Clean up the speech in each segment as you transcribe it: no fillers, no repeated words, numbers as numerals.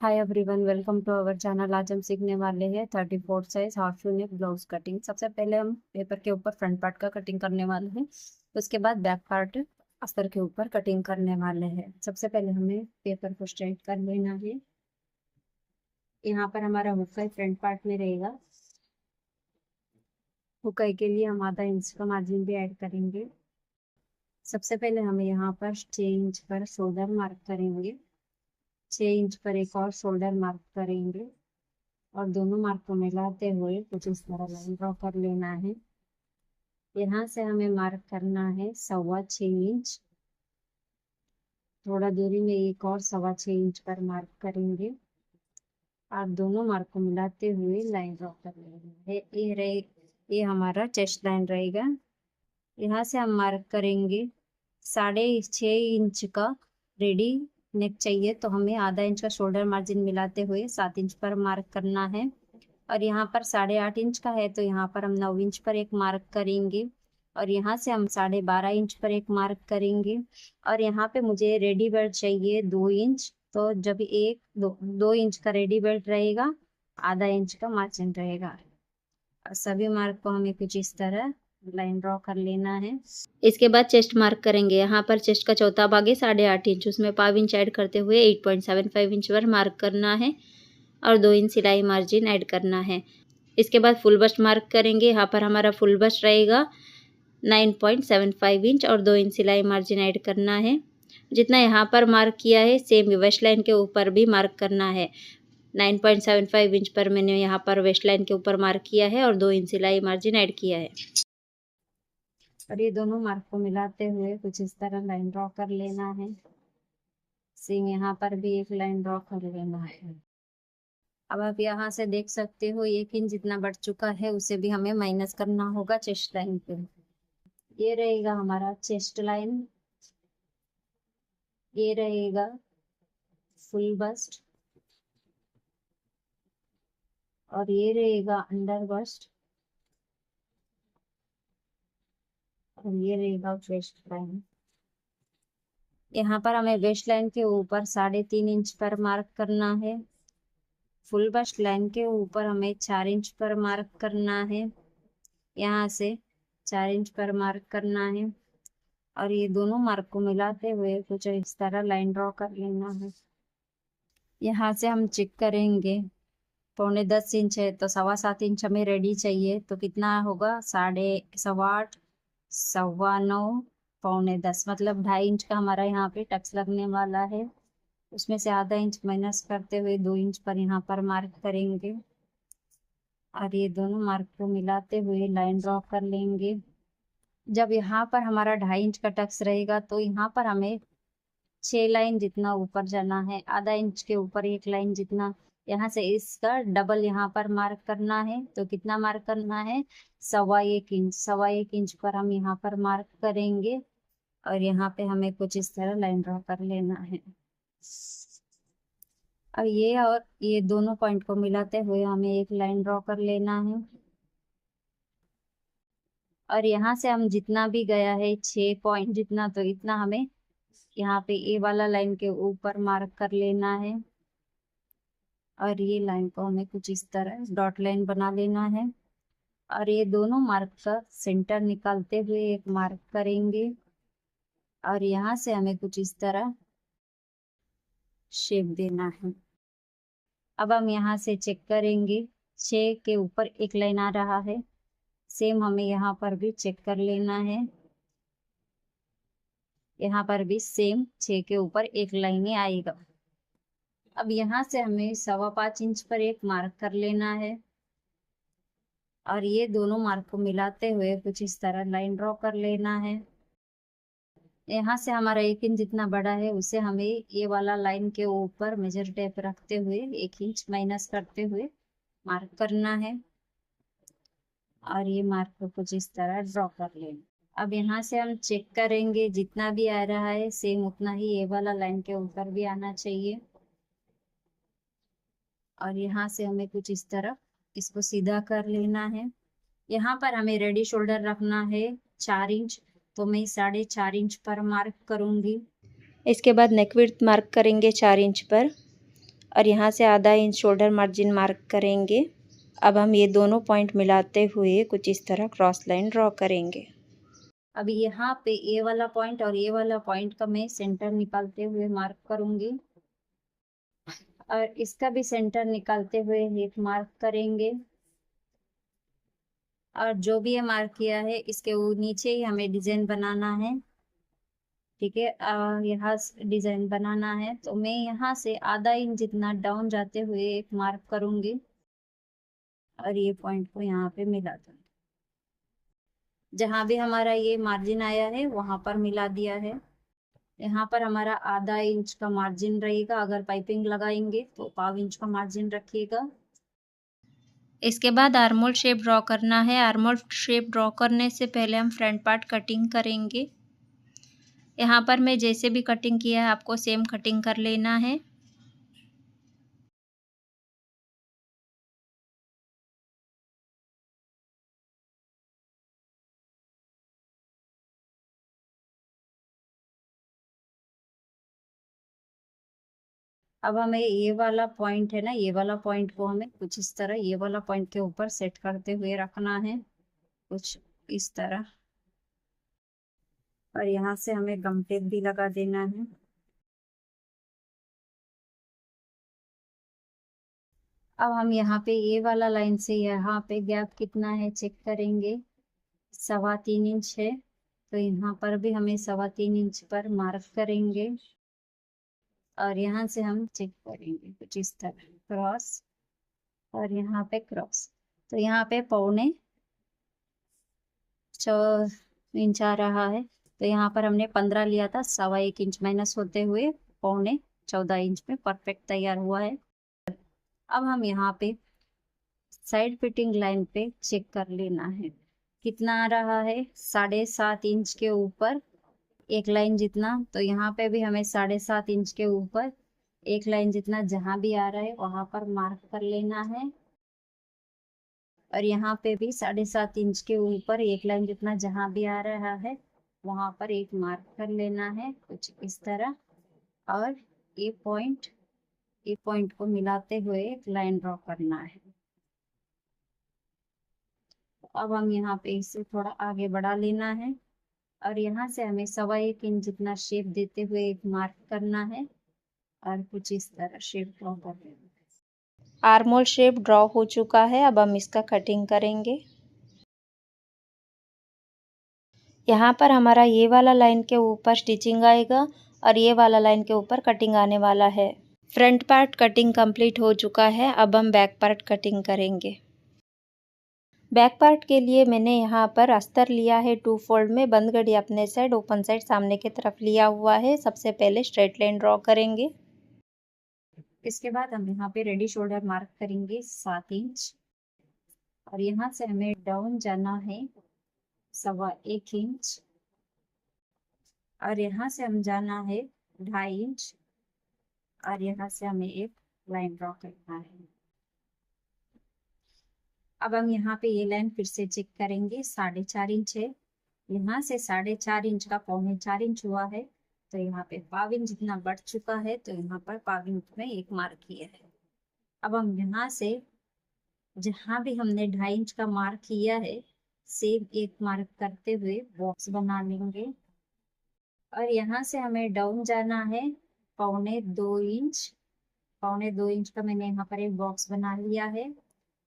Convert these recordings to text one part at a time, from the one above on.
Hi everyone, welcome to our channel. आज हम सीखने वाले हैं 34 size half U neck blouse cutting. सबसे पहले हम पेपर के ऊपर फ्रंट पार्ट का कटिंग करने वाले हैं, उसके बाद बैक पार्ट अस्तर के ऊपर कटिंग करने वाले हैं। सबसे पहले हमें पेपर को स्ट्रेट कर लेना है। यहाँ पर हमारा हुकाई फ्रंट पार्ट में रहेगा। हुकाई के लिए हम आधा इंच का मार्जिन भी ऐड करेंगे। सबसे पहले हमें यहाँ पर 6 इंच पर शोल्डर मार्क करेंगे। 6 इंच पर एक और शोल्डर मार्क करेंगे और दोनों मार्क को मिलाते हुए कुछ इस तरह लाइन ड्रॉ कर लेना है। यहाँ से हमें मार्क करना है 6.25 इंच। थोड़ा दूरी में एक और 6.25 इंच पर मार्क करेंगे और दोनों मार्क को मिलाते हुए लाइन ड्रॉ कर लेना है। ये हमारा चेस्ट लाइन रहेगा। यहाँ से हम मार्क करेंगे 6.5 इंच का रेडी नेक चाहिए, तो हमें आधा इंच का शोल्डर मार्जिन मिलाते हुए 7 इंच पर मार्क करना है। और यहाँ पर 8.5 इंच का है, तो यहाँ पर हम 9 इंच पर एक मार्क करेंगे और यहाँ से हम 12.5 इंच पर एक मार्क करेंगे। और यहाँ पे मुझे रेडी बेल्ट चाहिए 2 इंच, तो जब एक 2 इंच का रेडी बेल्ट रहेगा, आधा इंच का मार्जिन रहेगा। और सभी मार्क को हमें कुछ इस तरह लाइन ड्रॉ कर लेना है। इसके बाद चेस्ट मार्क करेंगे। यहाँ पर चेस्ट का चौथा भाग है 8.5 इंच, उसमें पाव इंच ऐड करते हुए 8.75 इंच पर मार्क करना है और 2 इंच सिलाई मार्जिन ऐड करना है। इसके बाद फुल बस्ट मार्क करेंगे। यहाँ पर हमारा फुल बस्ट रहेगा 9.75 इंच और 2 इंच सिलाई मार्जिन ऐड करना है। जितना यहाँ पर मार्क किया है सेम वेस्ट लाइन के ऊपर भी मार्क करना है। 9.75 इंच पर मैंने यहाँ पर वेस्ट लाइन के ऊपर मार्क किया है और 2 इंच सिलाई मार्जिन ऐड किया है। और ये दोनों मार्क को मिलाते हुए कुछ इस तरह लाइन ड्रॉ कर लेना है। सेम यहाँ पर भी एक लाइन ड्रॉ कर लेना है। अब आप यहाँ से देख सकते हो 1 इंच जितना बढ़ चुका है, उसे भी हमें माइनस करना होगा चेस्ट लाइन पे। ये रहेगा हमारा चेस्ट लाइन, ये रहेगा फुल बस्ट और ये रहेगा अंडर बस्ट और ये रहेगा वेस्ट लाइन। यहाँ पर हमें वेस्ट लाइन के ऊपर 3.5 इंच पर मार्क करना है। फुल बस्ट लाइन के ऊपर हमें 4 इंच पर मार्क करना है। यहाँ से 4 इंच पर मार्क करना है और ये दोनों मार्क को मिलाते हुए कुछ इस तरह लाइन ड्रॉ कर लेना है। यहाँ से हम चेक करेंगे 9.25 इंच है, तो 7.25 इंच हमें रेडी चाहिए, तो कितना होगा 8.5, 9.25, 9.25 मतलब 2.5 इंच का हमारा यहाँ पे टक्स लगने वाला है। उसमें से आधा इंच माइनस करते हुए 2 इंच पर यहाँ पर मार्क करेंगे और ये दोनों मार्क को मिलाते हुए लाइन ड्रॉ कर लेंगे। जब यहाँ पर हमारा 2.5 इंच का टक्स रहेगा, तो यहाँ पर हमें 6 लाइन जितना ऊपर जाना है, आधा इंच के ऊपर 1 लाइन जितना। यहाँ से इसका डबल यहाँ पर मार्क करना है, तो कितना मार्क करना है 1.25 इंच। 1.25 इंच पर हम यहाँ पर मार्क करेंगे और यहाँ पे हमें कुछ इस तरह लाइन ड्रॉ कर लेना है। अब ये और ये दोनों पॉइंट को मिलाते हुए हमें एक लाइन ड्रॉ कर लेना है और यहाँ से हम जितना भी गया है 6 पॉइंट जितना, तो इतना हमें यहाँ पे ए वाला लाइन के ऊपर मार्क कर लेना है और ये लाइन को हमें कुछ इस तरह डॉट लाइन बना लेना है और ये दोनों मार्क का सेंटर निकालते हुए एक मार्क करेंगे और यहाँ से हमें कुछ इस तरह शेप देना है। अब हम यहाँ से चेक करेंगे 6 के ऊपर एक लाइन आ रहा है, सेम हमें यहाँ पर भी चेक कर लेना है। यहाँ पर भी सेम 6 के ऊपर एक लाइन ही आएगा। अब यहाँ से हमें 5.25 इंच पर एक मार्क कर लेना है और ये दोनों मार्क को मिलाते हुए कुछ इस तरह लाइन ड्रॉ कर लेना है। यहाँ से हमारा 1 इंच जितना बड़ा है, उसे हमें ये वाला लाइन के ऊपर मेजर टेप रखते हुए 1 इंच माइनस करते हुए मार्क करना है और ये मार्क को कुछ इस तरह ड्रॉ कर लेना। अब यहाँ से हम चेक करेंगे जितना भी आ रहा है सेम उतना ही ये वाला लाइन के ऊपर भी आना चाहिए और यहाँ से हमें कुछ इस तरह इसको सीधा कर लेना है। यहाँ पर हमें रेडी शोल्डर रखना है 4 इंच, तो मैं 4.5 इंच पर मार्क करूंगी। इसके बाद नेक विड्थ मार्क करेंगे 4 इंच पर और यहाँ से आधा इंच शोल्डर मार्जिन मार्क करेंगे। अब हम ये दोनों पॉइंट मिलाते हुए कुछ इस तरह क्रॉस लाइन ड्रॉ करेंगे। अब यहाँ पे ये वाला पॉइंट और ये वाला पॉइंट का मैं सेंटर निकालते हुए मार्क करूंगी और इसका भी सेंटर निकालते हुए एक मार्क करेंगे। और जो भी ये मार्क किया है इसके नीचे ही हमें डिजाइन बनाना है। ठीक है, यहाँ डिजाइन बनाना है तो मैं यहाँ से आधा इंच जितना डाउन जाते हुए एक मार्क करूंगी और ये पॉइंट को यहाँ पे मिला दूंगी। जहां भी हमारा ये मार्जिन आया है वहां पर मिला दिया है। यहाँ पर हमारा आधा इंच का मार्जिन रहेगा, अगर पाइपिंग लगाएंगे तो पाव इंच का मार्जिन रखिएगा। इसके बाद आर्मोल शेप ड्रॉ करना है। आर्मोल शेप ड्रॉ करने से पहले हम फ्रंट पार्ट कटिंग करेंगे। यहाँ पर मैं जैसे भी कटिंग किया है आपको सेम कटिंग कर लेना है। अब हमें ये वाला पॉइंट है ना, ये वाला पॉइंट को हमें कुछ इस तरह ये वाला पॉइंट के ऊपर सेट करते हुए रखना है, कुछ इस तरह। और यहाँ से हमें गम टेप भी लगा देना है। अब हम यहाँ पे ये वाला लाइन से यहाँ पे गैप कितना है चेक करेंगे। 3.25 इंच है, तो यहाँ पर भी हमें 3.25 इंच पर मार्क करेंगे और यहाँ से हम चेक करेंगे कुछ इस तरह क्रॉस और यहाँ पे क्रॉस। तो यहाँ पे 3.25 इंच आ रहा है, तो यहाँ पर हमने 15 लिया था, 1.25 इंच माइनस होते हुए 14.25 इंच में परफेक्ट तैयार हुआ है। अब हम यहाँ पे साइड फिटिंग लाइन पे चेक कर लेना है कितना आ रहा है। 7.5 इंच के ऊपर एक लाइन जितना, तो यहाँ पे भी हमें 7.5 इंच के ऊपर एक लाइन जितना जहां भी आ रहा है वहां पर मार्क कर लेना है। और यहाँ पे भी 7.5 इंच के ऊपर एक लाइन जितना जहां भी आ रहा है वहां पर एक मार्क कर लेना है कुछ इस तरह। और ये पॉइंट को मिलाते हुए एक लाइन ड्रॉ करना है। अब हम यहाँ पे इसे थोड़ा आगे बढ़ा लेना है और यहाँ से हमें 1.25 इंच जितना शेप देते हुए एक मार्क करना है और कुछ इस तरह शेप ड्रॉ कर लेना है। आर्मोल शेप ड्रॉ हो चुका है। अब हम इसका कटिंग करेंगे। यहाँ पर हमारा ये वाला लाइन के ऊपर स्टिचिंग आएगा और ये वाला लाइन के ऊपर कटिंग आने वाला है। फ्रंट पार्ट कटिंग कंप्लीट हो चुका है। अब हम बैक पार्ट कटिंग करेंगे। बैक पार्ट के लिए मैंने यहाँ पर अस्तर लिया है 2 फोल्ड में, बंद गड़ी अपने साइड, ओपन साइड सामने की तरफ लिया हुआ है। सबसे पहले स्ट्रेट लाइन ड्रॉ करेंगे। इसके बाद हम यहाँ पे रेडी शोल्डर मार्क करेंगे 7 इंच और यहाँ से हमें डाउन जाना है 1.25 इंच और यहाँ से हम जाना है 2.5 इंच और यहाँ से हमें एक लाइन ड्रॉ करना है। अब हम यहाँ पे ये लाइन फिर से चेक करेंगे। 4.5 इंच है, यहाँ से 4.5 इंच का 4.25 इंच हुआ है, तो यहाँ पे पाव इंच जितना बढ़ चुका है, तो यहाँ पर पाव इंच में एक मार्क किया है। अब हम यहाँ से जहाँ भी हमने 2.5 इंच का मार्क किया है सेम एक मार्क करते हुए बॉक्स बना लेंगे और यहाँ से हमें डाउन जाना है 1.25 इंच। 1.25 इंच का मैंने यहाँ पर एक बॉक्स बना लिया है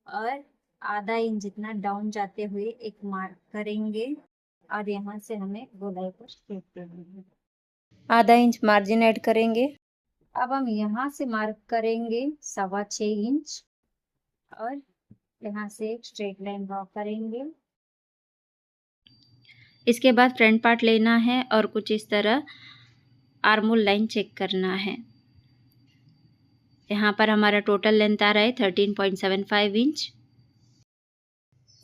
और आधा इंच जितना डाउन जाते हुए एक मार्क करेंगे और यहाँ से हमें गोलाई को शेप देंगे। आधा इंच मार्जिन ऐड करेंगे। अब हम यहाँ से मार्क करेंगे 6.25 इंच और यहाँ से एक स्ट्रेट लाइन ड्रॉ करेंगे। इसके बाद फ्रंट पार्ट लेना है और कुछ इस तरह आर्मोल लाइन चेक करना है। यहाँ पर हमारा टोटल लेंथ आ रहा है 13.75 इंच।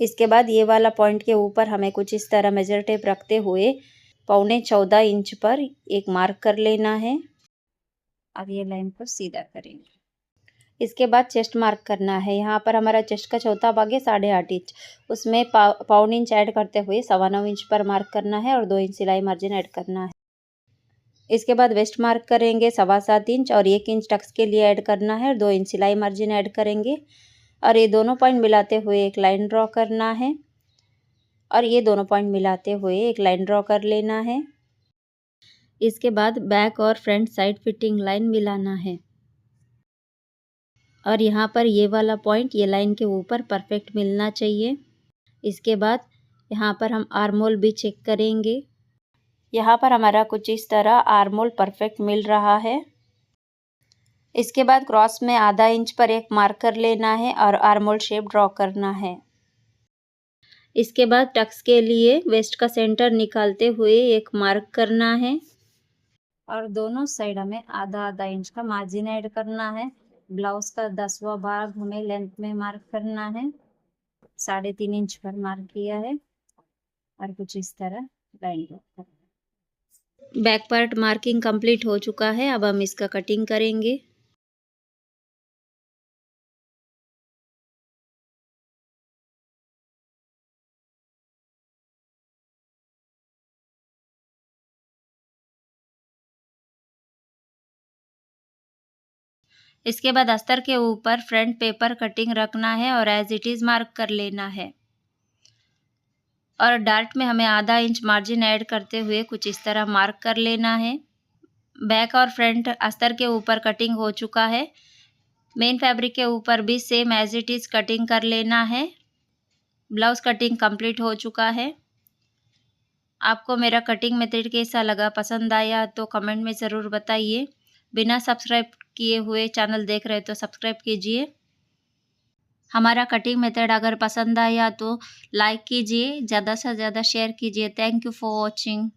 इसके बाद ये वाला पॉइंट के ऊपर हमें कुछ इस तरह मेजर टेप रखते हुए 14.25 इंच पर एक मार्क कर लेना है। अब ये लाइन को सीधा करेंगे। इसके बाद चेस्ट मार्क करना है। यहाँ पर हमारा चेस्ट का चौथा भाग है 8.5 इंच, उसमें 1.25 इंच ऐड करते हुए 9.25 इंच पर मार्क करना है और 2 इंच सिलाई मार्जिन ऐड करना है। इसके बाद वेस्ट मार्क करेंगे 7.25 इंच और 1 इंच टक्स के लिए ऐड करना है और 2 इंच सिलाई मार्जिन ऐड करेंगे और ये दोनों पॉइंट मिलाते हुए एक लाइन ड्रॉ करना है और ये दोनों पॉइंट मिलाते हुए एक लाइन ड्रॉ कर लेना है। इसके बाद बैक और फ्रंट साइड फिटिंग लाइन मिलाना है और यहाँ पर ये वाला पॉइंट ये लाइन के ऊपर परफेक्ट मिलना चाहिए। इसके बाद यहाँ पर हम आर्म होल भी चेक करेंगे। यहाँ पर हमारा कुछ इस तरह आर्म होल परफेक्ट मिल रहा है। इसके बाद क्रॉस में आधा इंच पर एक मार्कर लेना है और आर्म होल शेप ड्रॉ करना है। इसके बाद टक्स के लिए वेस्ट का सेंटर निकालते हुए एक मार्क करना है और दोनों साइड हमें आधा आधा इंच का मार्जिन ऐड करना है। ब्लाउज का 10वां भाग हमें लेंथ में मार्क करना है, 3.5 इंच पर मार्क किया है और कुछ इस तरह लाइन ड्रॉ करना है। बैक पार्ट मार्किंग कंप्लीट हो चुका है। अब हम इसका कटिंग करेंगे। इसके बाद अस्तर के ऊपर फ्रंट पेपर कटिंग रखना है और एज इट इज़ मार्क कर लेना है और डार्ट में हमें आधा इंच मार्जिन ऐड करते हुए कुछ इस तरह मार्क कर लेना है। बैक और फ्रंट अस्तर के ऊपर कटिंग हो चुका है। मेन फैब्रिक के ऊपर भी same as it is cutting कर लेना है। ब्लाउज कटिंग कंप्लीट हो चुका है। आपको मेरा कटिंग मेथड कैसा लगा, पसंद आया तो कमेंट में ज़रूर बताइए। बिना सब्सक्राइब किए हुए चैनल देख रहे तो सब्सक्राइब कीजिए। हमारा कटिंग मेथड अगर पसंद आया तो लाइक कीजिए, ज़्यादा से ज़्यादा शेयर कीजिए। Thank you for watching.